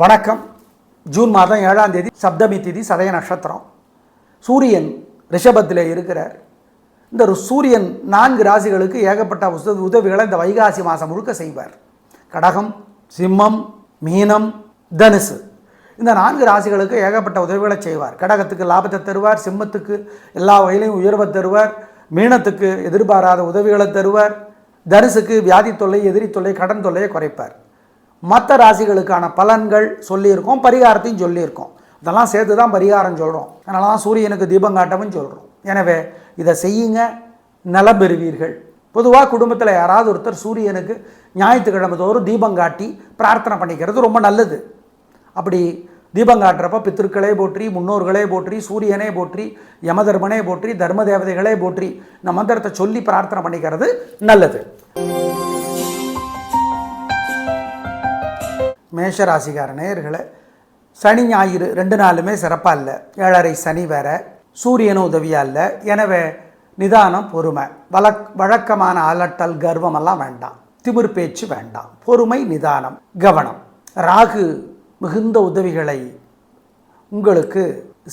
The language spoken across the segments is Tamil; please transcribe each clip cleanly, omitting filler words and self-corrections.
வணக்கம். ஜூன் மாதம் 7ஆம் தேதி சப்தமி திதி, சதய நட்சத்திரம். சூரியன் ரிஷபத்தில் இருக்கிறார். இந்த சூரியன் 4 ராசிகளுக்கு ஏகப்பட்ட உதவிகளை இந்த வைகாசி மாதம் முழுக்க செய்வார். கடகம், சிம்மம், மீனம், தனுசு, இந்த 4 ராசிகளுக்கு ஏகப்பட்ட உதவிகளை செய்வார். கடகத்துக்கு லாபத்தை தருவார், சிம்மத்துக்கு எல்லா வகையிலையும் உயர்வை தருவார், மீனத்துக்கு எதிர்பாராத உதவிகளை தருவார், தனுசுக்கு வியாதி தொல்லை, எதிரி தொல்லை, கடன் தொல்லையை குறைப்பார். மற்ற ராசிகளுக்கான பலன்கள் சொல்லியிருக்கோம், பரிகாரத்தையும் சொல்லியிருக்கோம். இதெல்லாம் சேர்த்து தான் பரிகாரம் சொல்கிறோம். அதனால தான் சூரியனுக்கு தீபம் காட்டவும் சொல்கிறோம். எனவே இதை செய்யுங்க, நலம் பெறுவீர்கள். பொதுவாக குடும்பத்தில் யாராவது ஒருத்தர் சூரியனுக்கு ஞாயிற்றுக்கிழமை தோறும் தீபம் காட்டி பிரார்த்தனை பண்ணிக்கிறது ரொம்ப நல்லது. அப்படி தீபம் காட்டுறப்ப பித்திருக்களே போற்றி, முன்னோர்களே போற்றி, சூரியனே போற்றி, யமதர்மனே போற்றி, தர்ம தேவதைகளே போற்றி இந்த மந்திரத்தை சொல்லி பிரார்த்தனை பண்ணிக்கிறது நல்லது. மேஷராசிக்கார நேயர்களே, சனி ஞாயிறு 2 நாளுமே சிறப்பாக இல்லை. 7.5 சனி வேற, சூரியனும் உதவியாக இல்லை. எனவே நிதானம், பொறுமை. வழக்கமான அலட்டல், கர்வமெல்லாம் வேண்டாம், திமிர் பேச்சு வேண்டாம். பொறுமை, நிதானம், கவனம். ராகு மிகுந்த உதவிகளை உங்களுக்கு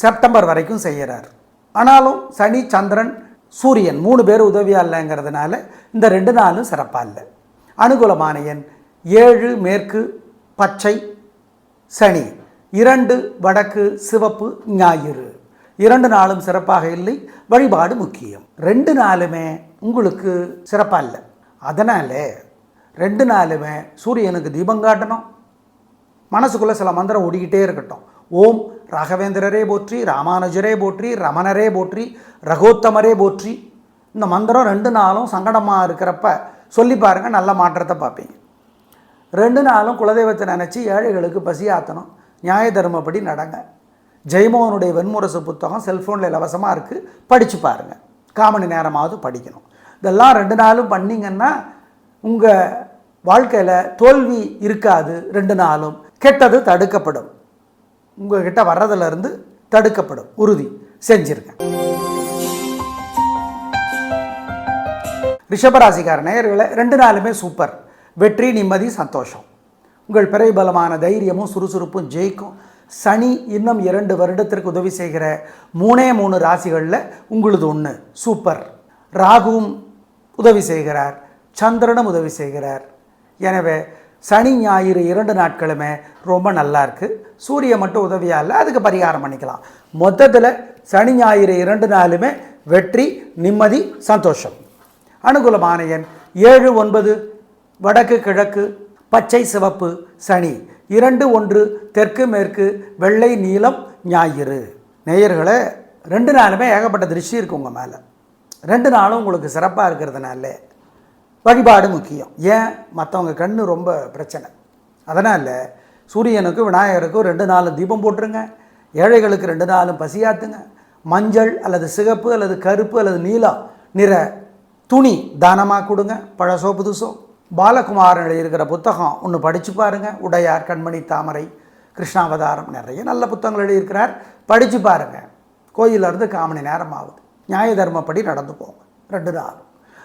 செப்டம்பர் வரைக்கும் செய்கிறார். ஆனாலும் சனி, சந்திரன், சூரியன் 3 பேர் உதவியாக இல்லைங்கிறதுனால இந்த 2 நாளும் சிறப்பாக இல்லை. அனுகூலமான எண் 7, மேற்கு பச்சை, சனி. 2 வடக்கு சிவப்பு, ஞாயிறு. 2 நாளும் சிறப்பாக இல்லை. வழிபாடு முக்கியம். 2 நாளுமே உங்களுக்கு சிறப்பாக இல்லை. அதனால் 2 நாளுமே சூரியனுக்கு தீபம் காட்டணும். மனசுக்குள்ளே சில மந்திரம் ஓடிக்கிட்டே இருக்கட்டும். ஓம் ராகவேந்திரரே போற்றி, ராமானுஜரே போற்றி, ரமணரே போற்றி, ரகோத்தமரே போற்றி. இந்த மந்திரம் 2 நாளும் சங்கடமாக இருக்கிறப்ப சொல்லி பாருங்கள், நல்ல மாற்றத்தை பார்ப்பீங்க. 2 நாளும் குலதெய்வத்தை நினச்சி ஏழைகளுக்கு பசியாற்றணும். நியாய தர்மப்படி நடங்க. ஜெயமோகனுடைய வெண்முரசு புத்தகம் செல்ஃபோனில் இலவசமாக இருக்குது, படித்து பாருங்கள். 1/4 மணி நேரமாவது படிக்கணும். இதெல்லாம் 2 நாளும் பண்ணிங்கன்னா உங்கள் வாழ்க்கையில் தோல்வி இருக்காது. 2 நாளும் கெட்டது தடுக்கப்படும். உங்கள்கிட்ட வர்றதுலேருந்து தடுக்கப்படும். உறுதி செஞ்சிருங்க. ரிஷபராசிக்கார நேயர்களை 2 நாளுமே சூப்பர். வெற்றி, நிம்மதி, சந்தோஷம். உங்கள் பிறைபலமான தைரியமும் சுறுசுறுப்பும் ஜெயிக்கும். சனி இன்னும் 2 வருடத்திற்கு உதவி செய்கிற 3 ராசிகளில் உங்களுது ஒன்று சூப்பர். ராகுவும் உதவி செய்கிறார், சந்திரனும் உதவி செய்கிறார். எனவே சனி ஞாயிறு 2 நாட்களுமே ரொம்ப நல்லா இருக்குது. சூரியன் மட்டும் உதவியாக இல்லை, அதுக்கு பரிகாரம் பண்ணிக்கலாம். மொத்தத்தில் சனி ஞாயிறு 2 நாளுமே வெற்றி, நிம்மதி, சந்தோஷம். அனுகூலமான எண் 7, 9 வடக்கு கிழக்கு பச்சை சிவப்பு, சனி. 2, 1 தெற்கு மேற்கு வெள்ளை நீலம், ஞாயிறு. நேயர்களே, 2 நாளுமே ஏகப்பட்ட திருஷ்டி இருக்குது உங்கள் மேலே. 2 நாளும் உங்களுக்கு சிறப்பாக இருக்கிறதுனால வழிபாடு முக்கியம். ஏன், மற்றவங்க கண்ணு ரொம்ப பிரச்சனை. அதனால் சூரியனுக்கும் விநாயகருக்கும் 2 நாளும் தீபம் போட்டுருங்க. ஏழைகளுக்கு 2 நாளும் பசியாத்துங்க. மஞ்சள் அல்லது சிகப்பு அல்லது கருப்பு அல்லது நீலம் நிற துணி தானமாக கொடுங்க. பழசோ புதுசோ. பாலகுமாரன் எழுதியிருக்கிற புத்தகம் ஒன்று படித்து பாருங்கள். உடையார், கண்மணி தாமரை, கிருஷ்ணாவதாரம், நிறைய நல்ல புத்தகங்கள் எழுதியிருக்கிறார், படித்து பாருங்கள். கோயிலிருந்து 1/4 மணி நேரம் ஆகுது. நியாய தர்மப்படி நடந்து போங்க. 2 நாள்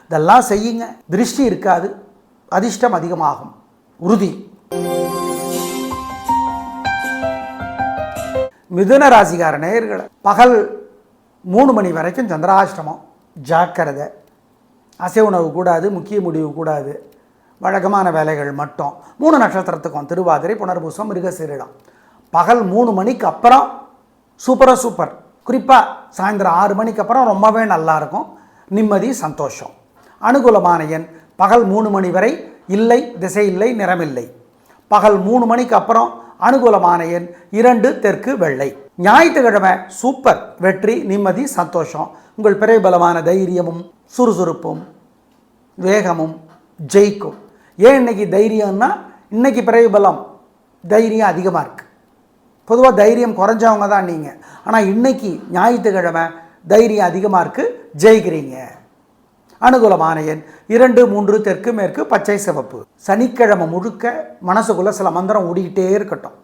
இதெல்லாம் செய்யுங்க. திருஷ்டி இருக்காது, அதிர்ஷ்டம் அதிகமாகும், உறுதி. மிதுன ராசிக்கார நேயர்களை, பகல் 3 மணி வரைக்கும் சந்திராஷ்டமம், ஜாக்கிரதை. அசைவ உணவு கூடாது, முக்கிய முடிவு கூடாது. வழக்கமான வேலைகள் மட்டும். 3 நட்சத்திரத்துக்கும் திருவாதிரை, புனர்பூசம், மிருகசீரிடம். பகல் 3 மணிக்கு அப்புறம் சூப்பர். குறிப்பாக சாயந்தரம் 6 மணிக்கு அப்புறம் ரொம்பவே நல்லாயிருக்கும். நிம்மதி, சந்தோஷம். அனுகூலமான எண் பகல் 3 மணி வரை இல்லை, திசை இல்லை, நிறமில்லை. பகல் 3 மணிக்கு அப்புறம் அனுகூலமான எண் 2 தெற்கு வெள்ளை. ஞாயிற்றுக்கிழமை சூப்பர். வெற்றி, நிம்மதி, சந்தோஷம். உங்கள் பிறைபலமான தைரியமும் சுறுசுறுப்பும் வேகமும் ஜெயிக்கும். ஏன் இன்னைக்கு தைரியம்னா, இன்னைக்கு பிறைபலம் தைரியம் அதிகமாக இருக்குது. பொதுவாக தைரியம் குறைஞ்சவங்க தான் நீங்கள். ஆனால் இன்னைக்கு ஞாயிற்றுக்கிழமை தைரியம் அதிகமாக இருக்குது, ஜெயிக்கிறீங்க. அனுகூலமான எண் 2, 3 தெற்கு மேற்கு பச்சை சிவப்பு. சனிக்கிழமை முழுக்க மனசுக்குள்ளே சில மந்திரம் ஓடிக்கிட்டே இருக்கட்டும்.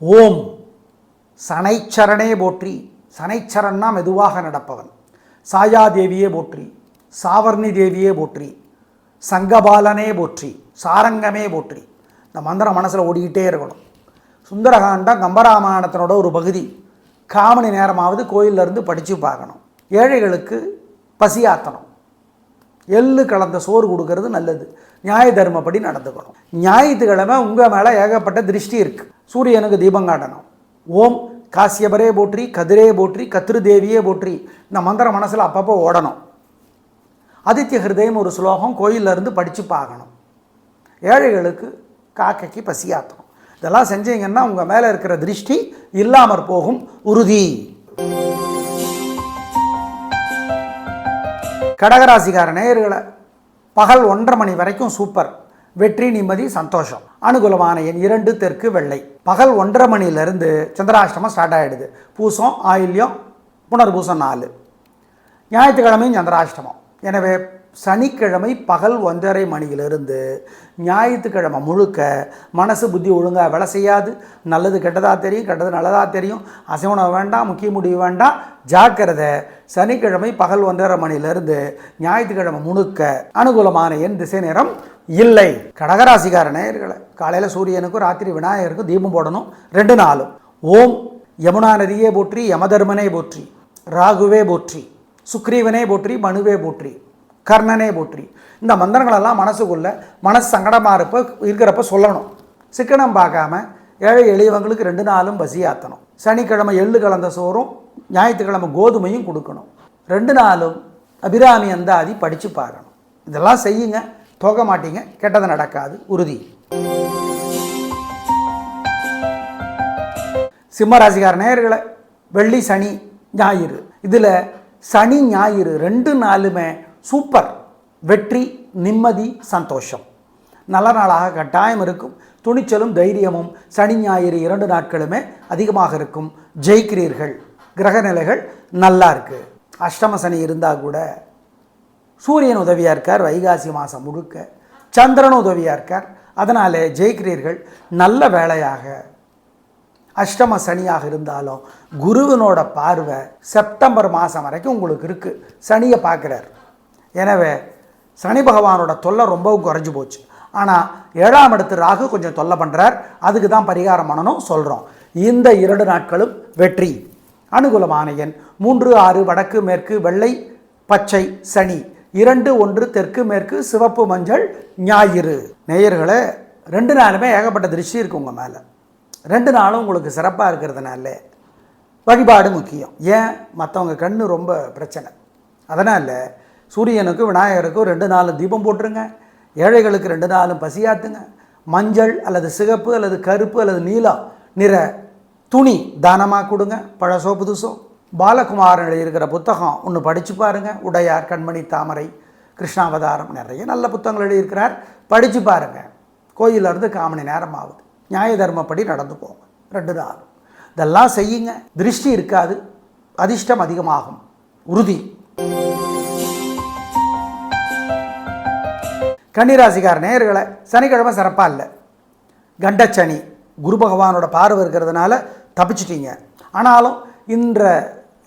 ஓம் சனைச்சரனே போற்றி. சனைச்சரன்னா மெதுவாக நடப்பவன். சாயாதேவியே போற்றி, சாவர்ணி தேவியே போற்றி, சங்கபாலனே போற்றி, சாரங்கமே போற்றி. இந்த மந்திரம் மனசில் ஓடிக்கிட்டே இருக்கணும். சுந்தரகாண்டம் கம்பராமாயணத்தினோட ஒரு பகுதி. காமணி நேரமாவது கோயிலிருந்து படித்து பார்க்கணும். ஏழைகளுக்கு பசியாத்தணும். எள்ளு கலந்த சோறு கொடுக்கறது நல்லது. நியாய தர்மப்படி நடந்துக்கணும். ஞாயிற்றுக்கிழமை உங்கள் மேலே ஏகப்பட்ட திருஷ்டி இருக்குது. சூரியனுக்கு தீபம் காட்டணும். ஓம் காசியபரே போற்றி, கதிரே போற்றி, கத்திரு தேவியே போற்றி. இந்த மந்திரம் மனசில் அப்பப்போ ஓடணும். ஆதித்ய ஹிருதயம் ஒரு ஸ்லோகம் கோயிலிருந்து படித்து பார்க்கணும். ஏழைகளுக்கு காக்கைக்கு பசியாத்தணும். இதெல்லாம் செஞ்சீங்கன்னா உங்கள் மேலே இருக்கிற திருஷ்டி இல்லாமற் போகும் உறுதி. கடகராசிக்கார நேயர்களை பகல் 1:30 மணி வரைக்கும் சூப்பர். வெற்றி, நிம்மதி, சந்தோஷம். அனுகூலமான எண் 2, தெற்கு வெள்ளை. பகல் 1:30 மணிலேருந்து சந்திராஷ்டமம் ஸ்டார்ட் ஆகிடுது. பூசம், ஆயில்யம், புனர்பூசம் 4. ஞாயிற்றுக்கிழமையும் சந்திராஷ்டமம். எனவே சனிக்கிழமை பகல் 1:30 மணியிலிருந்து ஞாயிற்றுக்கிழமை முழுக்க மனசு புத்தி ஒழுங்காக வேலை செய்யாது. நல்லது கெட்டதாக தெரியும், கெட்டது நல்லதாக தெரியும். அசைவனம் வேண்டாம், முக்கிய முடிவு வேண்டாம், ஜாக்கிரதை. சனிக்கிழமை பகல் 1:30 மணியிலிருந்து ஞாயிற்றுக்கிழமை முழுக்க அனுகூலமான எண் திசை நேரம் இல்லை. கடகராசிக்கார நேயர்களை காலையில் சூரியனுக்கும் ராத்திரி விநாயகருக்கும் தீபம் போடணும். 2 நாளும். ஓம் யமுனா நதியே போற்றி, யமதர்மனே போற்றி, ராகுவே போற்றி, சுக்ரீவனே போற்றி, மனுவே போற்றி, கர்ணனே போற்றி. இந்த மந்திரங்களெல்லாம் மனசுக்குள்ளே மனசு சங்கடமாக இருக்கிறப்ப சொல்லணும். சிக்கனம் பார்க்காம ஏழை எளியவங்களுக்கு 2 நாளும் பசியாற்றணும். சனிக்கிழமை எள்ளு கலந்த சோறும் ஞாயிற்றுக்கிழமை கோதுமையும் கொடுக்கணும். 2 நாளும் அபிராமி அந்தாதி படித்து பார்க்கணும். இதெல்லாம் செய்யுங்க, தோக்க மாட்டீங்க, கெட்டது நடக்காது உறுதி. சிம்மராசிக்கார நேயர்களை வெள்ளி, சனி, ஞாயிறு, இதில் சனி ஞாயிறு 2 நாளுமே சூப்பர். வெற்றி, நிம்மதி, சந்தோஷம். நல்ல நாளாக கட்டாயம் இருக்கும். துணிச்சலும் தைரியமும் சனி ஞாயிறு 2 நாட்களுமே அதிகமாக இருக்கும். ஜெயிக்கிறீர்கள். கிரகநிலைகள் நல்லா இருக்குது. அஷ்டம சனி இருந்தால் கூட சூரியன் உதவியாக இருக்கார். வைகாசி மாதம் முழுக்க சந்திரன் உதவியாக இருக்கார். அதனால் ஜெயிக்கிறீர்கள். நல்ல வேலையாக அஷ்டம சனியாக இருந்தாலும் குருவினோட பார்வை செப்டம்பர் மாதம் வரைக்கும் உங்களுக்கு இருக்குது. சனியை பார்க்குறார். எனவே சனி பகவானோட தொல்லை ரொம்பவும் குறைஞ்சி போச்சு. ஆனால் 7ஆம் இடத்து ராகு கொஞ்சம் தொல்லை பண்ணுறார். அதுக்கு தான் பரிகாரம் பண்ணணும் சொல்கிறோம். இந்த 2 நாட்களும் வெற்றி. அனுகூலமான எண் 3, 6, வடக்கு மேற்கு, வெள்ளை, பச்சை, சனி. 2, 1, தெற்கு மேற்கு, சிவப்பு, மஞ்சள், ஞாயிறு. நேயர்களே 2 நாளுமே ஏகப்பட்ட திருஷ்டி இருக்குது உங்கள் மேலே. 2 நாளும் உங்களுக்கு சிறப்பாக இருக்கிறதுனால வழிபாடு முக்கியம். ஏன், மற்றவங்க கண்ணு ரொம்ப பிரச்சனை. அதனால் சூரியனுக்கும் விநாயகருக்கும் 2 நாளும் தீபம் போட்டுருங்க. ஏழைகளுக்கு 2 நாளும் பசியாத்துங்க. மஞ்சள் அல்லது சிகப்பு அல்லது கருப்பு அல்லது நீலம் நிற துணி தானமாக கொடுங்க. பழசோ புதுசோ. பாலகுமாரன் எழுதியிருக்கிற புத்தகம் ஒன்று படித்து பாருங்கள். உடையார், கண்மணி, தாமரை, கிருஷ்ணாவதாரம், நிறைய நல்ல புத்தகங்கள் எழுதியிருக்கிறார். படித்து பாருங்கள். கோயிலிருந்து 1/4 மணி நேரம் ஆகுது. நியாய தர்மப்படி நடந்து போங்க. 2 நாளும் இதெல்லாம் செய்யுங்க. திருஷ்டி இருக்காது, அதிர்ஷ்டம் அதிகமாகும் உறுதி. கன்னிராசிக்கார நேயர்களை சனிக்கிழமை சிறப்பாக இல்லை. கண்டச்சனி, குரு பகவானோட பார்வை இருக்கிறதுனால தப்பிச்சிட்டிங்க. ஆனாலும்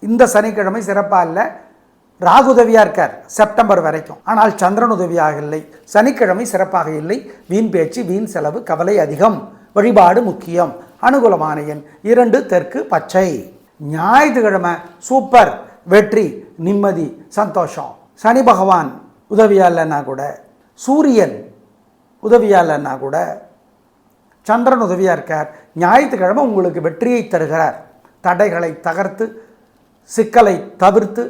இந்த சனிக்கிழமை சிறப்பாக இல்லை. ராகு உதவியாக இருக்கார் செப்டம்பர் வரைக்கும். ஆனால் சந்திரன் உதவியாக இல்லை. சனிக்கிழமை சிறப்பாக இல்லை. வீண் பேச்சு, வீண் செலவு, கவலை அதிகம். வழிபாடு முக்கியம். அனுகூலமான எண் 2, தெற்கு பச்சை. ஞாயிற்றுக்கிழமை சூப்பர். வெற்றி, நிம்மதி, சந்தோஷம். சனி பகவான் உதவியாக இல்லைன்னா கூட, சூரியன் உதவியாக இல்லைன்னா கூட, சந்திரன் உதவியாக இருக்கார். ஞாயிற்றுக்கிழமை உங்களுக்கு வெற்றியை தருகிறார். தடைகளை தகர்த்து, சிக்கலை தவிர்த்து,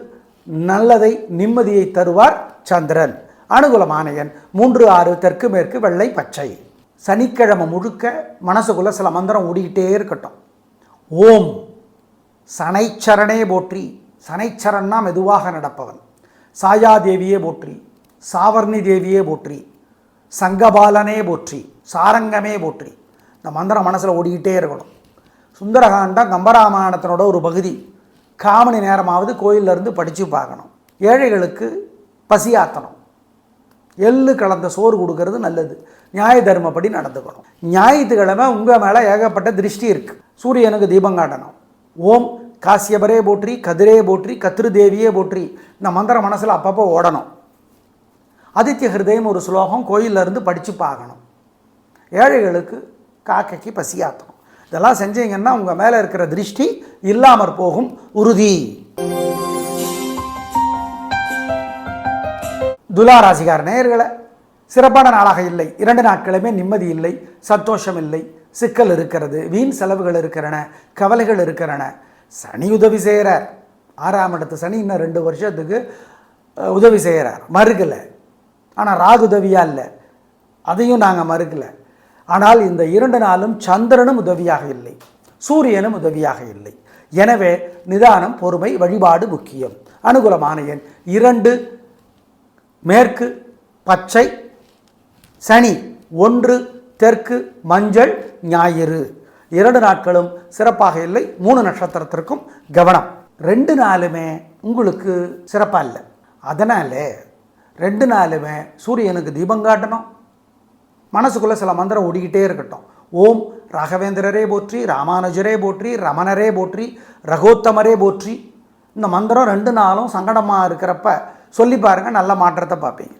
நல்லதை, நிம்மதியை தருவார் சந்திரன். அனுகூலமான எண் 3, 6, தெற்கு மேற்கு, வெள்ளை, பச்சை. சனிக்கிழமை முழுக்க மனசுக்குள்ளே சில மந்திரம் ஓடிக்கிட்டே இருக்கட்டும். ஓம் சனைச்சரனே போற்றி. சனைச்சரன்னா மெதுவாக நடப்பவன். சாயாதேவியே போற்றி, சாவர்ணி தேவியே போற்றி, சங்கபாலனே போற்றி, சாரங்கமே போற்றி. இந்த மந்திரம் மனசில் ஓடிக்கிட்டே இருக்கணும். சுந்தரகாண்டம் கம்பராமாயணத்தினோட ஒரு பகுதி. காமணி நேரமாவது கோயிலிருந்து படித்து பார்க்கணும். ஏழைகளுக்கு பசியாற்றணும். எள்ளு கலந்த சோறு கொடுக்கறது நல்லது. நியாய தர்மப்படி நடந்துக்கணும். ஞாயிற்றுக்கிழமை உங்கள் மேலே ஏகப்பட்ட திருஷ்டி இருக்குது. சூரியனுக்கு தீபம் காட்டணும். ஓம் காசியபரே போற்றி, கதிரே போற்றி, கத்திரு தேவியே போற்றி. இந்த மந்திரம் மனசில் அப்பப்போ ஓடணும். ஆதித்ய ஹிருதயம் ஒரு ஸ்லோகம் கோயிலிருந்து படித்து பார்க்கணும். ஏழைகளுக்கு காக்கைக்கு பசியாற்றணும். இதெல்லாம் செஞ்சீங்கன்னா உங்கள் மேலே இருக்கிற திருஷ்டி இல்லாமற் போகும் உறுதி. துலா ராசிக்கார நேயர்களே, சிறப்பான நாளாக இல்லை. 2 நாட்களுமே நிம்மதி இல்லை, சந்தோஷம் இல்லை, சிக்கல் இருக்கிறது, வீண் செலவுகள் இருக்கிறன, கவலைகள் இருக்கிறன. சனி உதவி செய்கிறார். 6ஆம் இடத்து சனி இன்னும் 2 வருஷத்துக்கு உதவி செய்கிறார், மறுக்கலை. ஆனால் ராகு உதவியாக இல்லை, அதையும் நாங்கள் மறுக்கலை. ஆனால் இந்த 2 நாளும் சந்திரனும் உதவியாக இல்லை, சூரியனும் உதவியாக இல்லை. எனவே நிதானம், பொறுமை, வழிபாடு முக்கியம். அனுகூலமான எண் 2 மேற்கு பச்சை, சனி 1 தெற்கு மஞ்சள், ஞாயிறு. 2 நாட்களும் சிறப்பாக இல்லை. 3 நட்சத்திரத்திற்கும் கவனம். 2 நாளுமே உங்களுக்கு சிறப்பாக இல்லை. அதனால் 2 நாளுமே சூரியனுக்கு தீபம் காட்டணும். மனசுக்குள்ளே சில மந்திரம் ஓடிக்கிட்டே இருக்கட்டும். ஓம் ராகவேந்திரரே போற்றி, ராமானுஜரே போற்றி, ரமணரே போற்றி, ரகோத்தமரே போற்றி. இந்த மந்திரம் 2 நாளும் சங்கடமாக இருக்கிறப்ப சொல்லி பாருங்கள், நல்ல மாற்றத்தை பார்ப்பீங்க.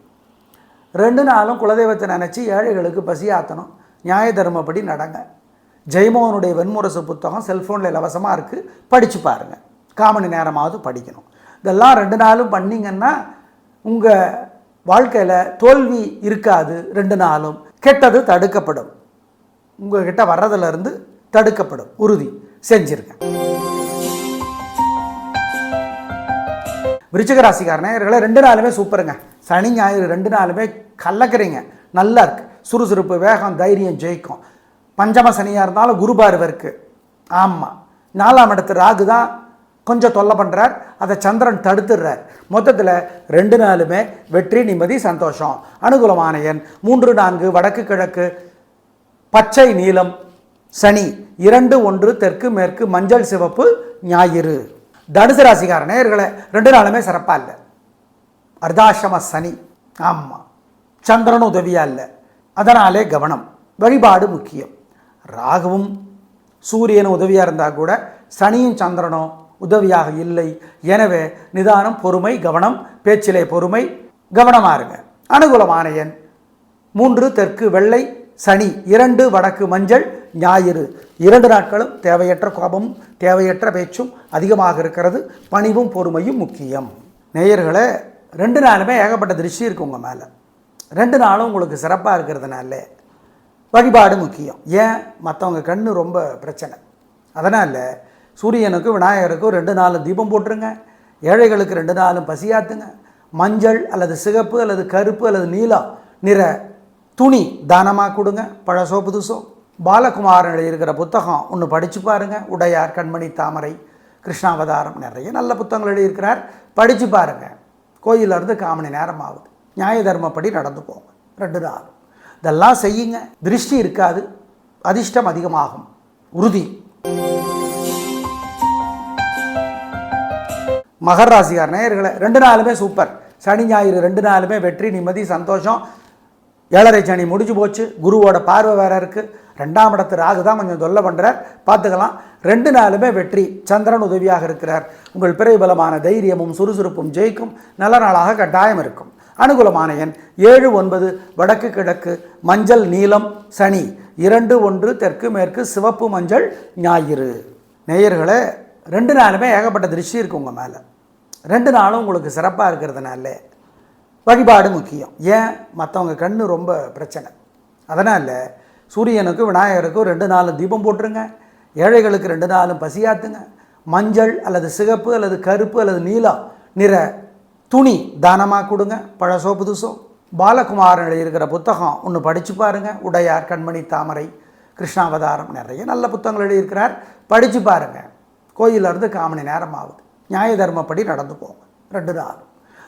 2 நாளும் குலதெய்வத்தை நினச்சி ஏழைகளுக்கு பசியாற்றணும். நியாய தர்மப்படி நடங்க. ஜெயமோகனுடைய வெண்முரசு புத்தகம் செல்ஃபோனில் இலவசமாக இருக்குது, படித்து பாருங்கள். 1/4 மணி நேரமாவது படிக்கணும். இதெல்லாம் 2 நாளும் பண்ணிங்கன்னா உங்கள் வாழ்க்கையில் தோல்வி இருக்காது. 2 நாளும் கெட்டது தடுக்கப்படும், உங்கள்கிட்ட வர்றதுலேருந்து தடுக்கப்படும். உறுதி செஞ்சிருங்க. விருச்சிக ராசிக்கார நேயர்களே, 2 நாளுமே சூப்பருங்க. சனி ஞாயிறு 2 நாளுமே கலக்கிறீங்க, நல்லா இருக்கு. சுறுசுறுப்பு, வேகம், தைரியம் ஜெயிக்கும். பஞ்சம சனியாக இருந்தாலும் குரு பார்வை இருக்கு. ஆமாம், 4ஆம் இடத்து ராகு தான் கொஞ்சம் தொல்லை பண்ணுறார், அதை சந்திரன் தடுத்துடுறார். மொத்தத்தில் 2 நாளுமே வெற்றி, நிம்மதி, சந்தோஷம். அனுகூலமான எண் 3, 4 வடக்கு கிழக்கு பச்சை நீலம், சனி 2, 1 தெற்கு மேற்கு மஞ்சள் சிவப்பு, ஞாயிறு. தனுசு ராசிக்கார நேயர்களே, 2 நாளுமே சிறப்பாக இல்லை. அர்த்தாசிரம சனி. ஆமாம், சந்திரனும் உதவியாக இல்லை, அதனாலே கவனம். வழிபாடு முக்கியம். ராகுவும் சூரியனும் உதவியாக இருந்தால் கூட சனியும் சந்திரனும் உதவியாக இல்லை. எனவே நிதானம், பொறுமை, கவனம். பேச்சிலே பொறுமை, கவனமாக இருங்க. அனுகூலமான எண் 3 தெற்கு வெள்ளை, சனி 2 வடக்கு மஞ்சள், ஞாயிறு. 2 நாட்களும் தேவையற்ற கோபமும் தேவையற்ற பேச்சும் அதிகமாக இருக்கிறது. பணிவும் பொறுமையும் முக்கியம். நேயர்களே, 2 நாளுமே ஏகப்பட்ட திருஷ்டி இருக்குது உங்கள் மேலே. 2 நாளும் உங்களுக்கு சிறப்பாக இருக்கிறதுனால வழிபாடு முக்கியம். ஏன், மற்றவங்க கண்ணு ரொம்ப பிரச்சனை. அதனால் சூரியனுக்கும் விநாயகருக்கும் 2 நாளும் தீபம் போட்டுருங்க. ஏழைகளுக்கு 2 நாளும் பசியாத்துங்க. மஞ்சள் அல்லது சிகப்பு அல்லது கருப்பு அல்லது நீலம் நிற துணி தானமாக கொடுங்க. பழசோ புதுசோ. பாலகுமாரன் எழுதியிருக்கிற புத்தகம் ஒன்று படித்து பாருங்கள். உடையார், கண்மணி தாமரை, கிருஷ்ணாவதாரம், நிறைய நல்ல புத்தகங்கள் எழுதியிருக்கிறார், படித்து பாருங்கள். கோயிலிருந்து 1/4 மணி நேரம் ஆகுது. நியாய தர்மப்படி நடந்து போங்க. 2 நாள் இதெல்லாம் செய்யுங்க. திருஷ்டி இருக்காது, அதிர்ஷ்டம் அதிகமாகும். உறுதி. மகர ராசிக்கார நேயர்களே, 2 நாளுமே சூப்பர். சனி ஞாயிறு 2 நாளுமே வெற்றி, நிம்மதி, சந்தோஷம். 7.5 சனி முடிஞ்சு போச்சு. குருவோட பார்வை வேறு இருக்குது. 2ஆம் இடத்து ராகு தான் கொஞ்சம் தொல்லை பண்ணுறார், பார்த்துக்கலாம். 2 நாளுமே வெற்றி, சந்திரன் உதவியாக இருக்கிறார். உங்கள் பிறை பலமான தைரியமும் சுறுசுறுப்பும் ஜெயிக்கும். நல்ல நாளாக கட்டாயம் இருக்கும். அனுகூலமான எண் 7, 9 வடக்கு கிழக்கு மஞ்சள் நீலம், சனி 2, 1 தெற்கு மேற்கு சிவப்பு மஞ்சள், ஞாயிறு. நேயர்களே, 2 நாளுமே ஏகப்பட்ட திருஷ்டி இருக்குது உங்கள் மேலே. 2 நாளும் உங்களுக்கு சிறப்பாக இருக்கிறதுனால வழிபாடு முக்கியம். ஏன், மற்றவங்க கண்ணு ரொம்ப பிரச்சனை. அதனால் சூரியனுக்கும் விநாயகருக்கும் 2 நாளும் தீபம் போட்டுருங்க. ஏழைகளுக்கு 2 நாளும் பசியாத்துங்க. மஞ்சள் அல்லது சிகப்பு அல்லது கருப்பு அல்லது நீலம் நிற துணி தானமாக கொடுங்க. பழசோ புதுசோ. பாலகுமாரன் எழுதியிருக்கிற புத்தகம் ஒன்று படித்து பாருங்கள். உடையார், கண்மணி தாமரை, கிருஷ்ணாவதாரம், நிறைய நல்ல புத்தகங்கள் எழுதியிருக்கிறார், படித்து பாருங்கள். கோயிலிருந்து 1/4 மணி நேரம் ஆகுது. நியாய தர்மப்படி நடந்து போங்க. 2 நாள்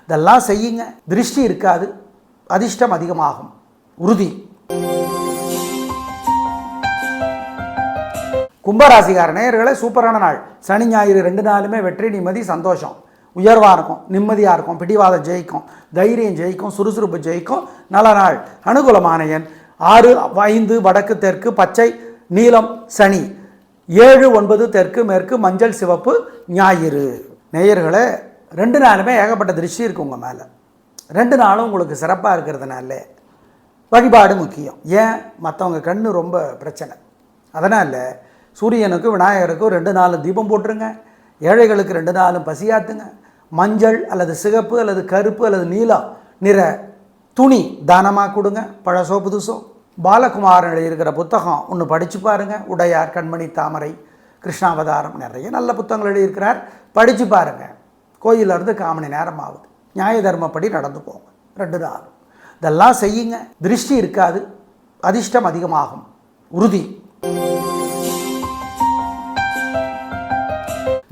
இதெல்லாம் செய்யுங்க. திருஷ்டி இருக்காது, அதிர்ஷ்டம் அதிகமாகும். உறுதி. கும்பராசிக்கார நேயர்களே, சூப்பரான நாள். சனி ஞாயிறு 2 நாளுமே வெற்றி, நிம்மதி, சந்தோஷம். உயர்வாக இருக்கும், நிம்மதியாக இருக்கும், பிடிவாதம் ஜெயிக்கும், தைரியம் ஜெயிக்கும், சுறுசுறுப்பு ஜெயிக்கும். நல்ல நாள். அனுகூலமான எண் 6, 5 வடக்கு தெற்கு பச்சை நீலம், சனி 7, 9 தெற்கு மேற்கு மஞ்சள் சிவப்பு, ஞாயிறு. நேயர்களே, 2 நாளுமே ஏகப்பட்ட திருஷ்டி இருக்குது உங்கள் மேலே. 2 நாளும் உங்களுக்கு சிறப்பாக இருக்கிறதுனால வழிபாடு முக்கியம். ஏன், மற்றவங்க கண்ணு ரொம்ப பிரச்சனை. அதனால் சூரியனுக்கும் விநாயகருக்கும் 2 நாளும் தீபம் போட்டுருங்க. ஏழைகளுக்கு 2 நாளும் பசியாத்துங்க. மஞ்சள் அல்லது சிகப்பு அல்லது கருப்பு அல்லது நீலம் நிற துணி தானமாக கொடுங்க. பழசோ புதுசோ. பாலகுமாரன் எழுதியிருக்கிற புத்தகம் ஒன்று படித்து பாருங்கள். உடையார், கண்மணி தாமரை, கிருஷ்ணாவதாரம், நிறைய நல்ல புத்தகங்கள் எழுதியிருக்கிறார். படித்து பாருங்கள். கோயிலிருந்து 1/4 மணி நேரம் ஆகுது. நியாய தர்மப்படி நடந்து போங்க 2 நாளும். இதெல்லாம் செய்யுங்க. திருஷ்டி இருக்காது, அதிர்ஷ்டம் அதிகமாகும், உறுதி.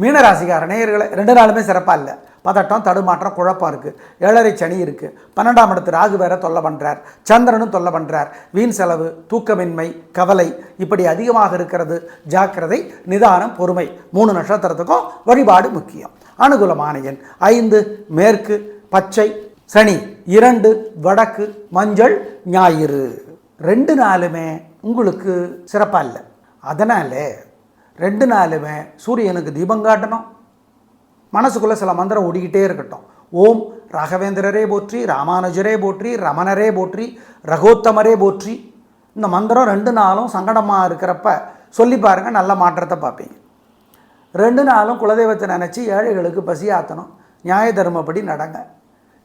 மீனராசிக்கார நேயர்களை 2 நாளுமே சிறப்பாக இல்லை. பதட்டம், தடுமாற்றம், குழப்பம் இருக்குது. 7.5 சனி இருக்குது. 12ஆம் இடத்து ராகு வேற தொல்லை பண்ணுறார். சந்திரனும் தொல்லை பண்ணுறார். வீண் செலவு, தூக்கமின்மை, கவலை இப்படி அதிகமாக இருக்கிறது. ஜாக்கிரதை, நிதானம், பொறுமை. 3 நட்சத்திரத்துக்கும் வழிபாடு முக்கியம். அனுகூலமான எண் 5 மேற்கு, பச்சை, சனி 2 வடக்கு, மஞ்சள், ஞாயிறு. 2 நாளுமே உங்களுக்கு சிறப்பாக இல்லை. அதனால் 2 நாளுமே சூரியனுக்கு தீபம் காட்டணும். மனசுக்குள்ளே சில மந்திரம் ஓடிக்கிட்டே இருக்கட்டும். ஓம் ராகவேந்திரரே போற்றி, ராமானுஜரே போற்றி, ரமணரே போற்றி, ரகோத்தமரே போற்றி. இந்த மந்திரம் 2 நாளும் சங்கடமாக இருக்கிறப்ப சொல்லி பாருங்கள், நல்ல மாற்றத்தை பார்ப்பீங்க. 2 நாளும் குலதெய்வத்தை நினச்சி ஏழைகளுக்கு பசியாற்றணும். நியாய தர்மப்படி நடங்க.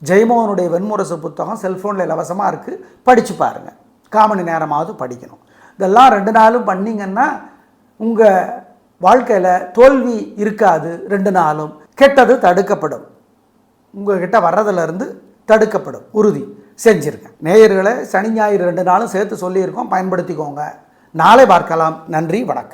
ஜெயமோகனுடைய வெண்முரசு புத்தகம் செல்ஃபோனில் இலவசமாக இருக்குது, படித்து பாருங்கள். 1/4 மணி நேரமாவது படிக்கணும். இதெல்லாம் 2 நாளும் பண்ணிங்கன்னா உங்கள் வாழ்க்கையில் தோல்வி இருக்காது. 2 நாளும் கெட்டது தடுக்கப்படும். உங்கள்கிட்ட வர்றதுலேருந்து தடுக்கப்படும். உறுதி செஞ்சுருக்கேன். நேயர்களை சனி ஞாயிறு 2 நாளும் சேர்த்து சொல்லியிருக்கோம், பயன்படுத்திக்கோங்க. நாளை பார்க்கலாம். நன்றி, வணக்கம்.